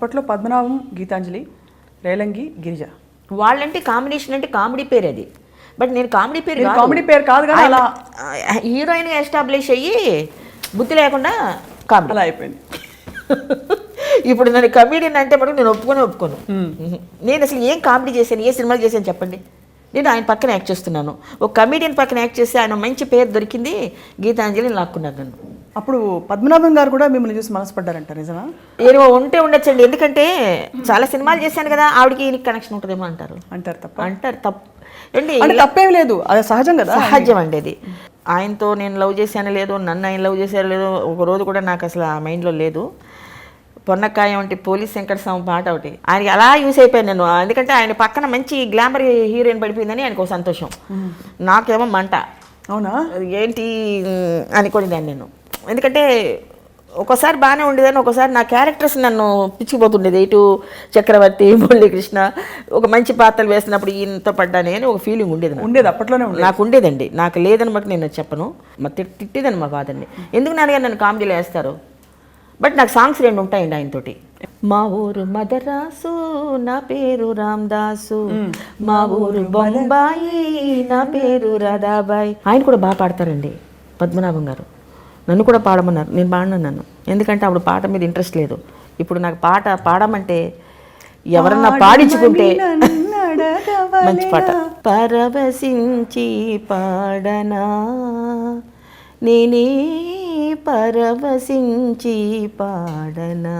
అప్పట్లో పద్మనాభం, గీతాంజలి, రేలంగి, గిరిజ వాళ్ళంటే కాంబినేషన్ అంటే కామెడీ పేరు అది. బట్ నేను కామెడీ పేరు కామెడీ పేరు కాదు కానీ అలా హీరోయిన్గా ఎస్టాబ్లిష్ అయ్యి బుద్ధి లేకుండా కామెడీ అలా అయిపోయింది. ఇప్పుడు నన్ను కమెడియన్ అంటే మటుకు నేను ఒప్పుకోను. నేను అసలు ఏం కామెడీ చేశాను, ఏ సినిమాలు చేశాను చెప్పండి. నేను ఆయన పక్కన యాక్ట్ చేస్తున్నాను. ఒక కమెడియన్ పక్కన యాక్ట్ చేస్తే ఆయన మంచి పేరు దొరికింది, గీతాంజలిని లాక్కున్నాను నన్ను. అప్పుడు పద్మనాభం గారు కూడా మిమ్మల్ని చూసి మనసుపడ్డారంట, నిజమా? ఏమో ఉంటే ఉండొచ్చండి, ఎందుకంటే చాలా సినిమాలు చేశాను కదా, ఆవిడకి ఈయనకి కనెక్షన్ ఉంటుందేమో అంటారు. అంటారు తప్పు ఏంటి, తప్పేం లేదు, అది సహజం కదా. సహజం అండి అది. ఆయనతో నేను లవ్ చేశాను లేదో, నన్ను ఆయన లవ్ చేశారో లేదో ఒక రోజు కూడా నాకు అసలు ఆ మైండ్లో లేదు. పొన్నకాయం అంటే పోలీస్ వెంకటస్వామి పాట ఒకటి ఆయనకి అలా యూస్ అయిపోయాను నేను. ఎందుకంటే ఆయన పక్కన మంచి గ్లామర్ హీరోయిన్ పడిపోయిందని ఆయనకు ఒక సంతోషం, నాకేమో మంట. అవునా? ఏంటి అనుకునేదాన్ని నేను. ఎందుకంటే ఒకసారి బాగానే ఉండేదాన్ని, ఒకసారి నా క్యారెక్టర్స్ నన్ను పిచ్చిపోతుండేది. ఇటు చక్రవర్తి, మురళీకృష్ణ ఒక మంచి పాత్రలు వేసినప్పుడు ఈయనతో పడ్డానే అని ఒక ఫీలింగ్ ఉండేది అప్పట్లోనే నాకు ఉండేదండి. నాకు లేదని బట్టి నేను చెప్పను, మా తిట్టేదాన్ని మా ఫాదర్ని, ఎందుకు నాన్నగారు నన్ను కామెడీలో వేస్తారు. బట్ నాకు సాంగ్స్ 2 ఉంటాయండి ఆయనతోటి. మా ఊరు మదరాసు, నా పేరు రామదాసు, మా ఊరు బొంబాయి, నా పేరు రాధాబాయి. ఆయన కూడా బాగా పాడతారండి పద్మనాభం గారు. నన్ను కూడా పాడమన్నారు, నేను పాడినాను. ఎందుకంటే అప్పుడు పాట మీద ఇంట్రెస్ట్ లేదు. ఇప్పుడు నాకు పాట పాడమంటే ఎవరన్నా పాడించుకుంటే మంచి పాట. పరవశించి పాడనా నేనే, పరవశించి పాడనా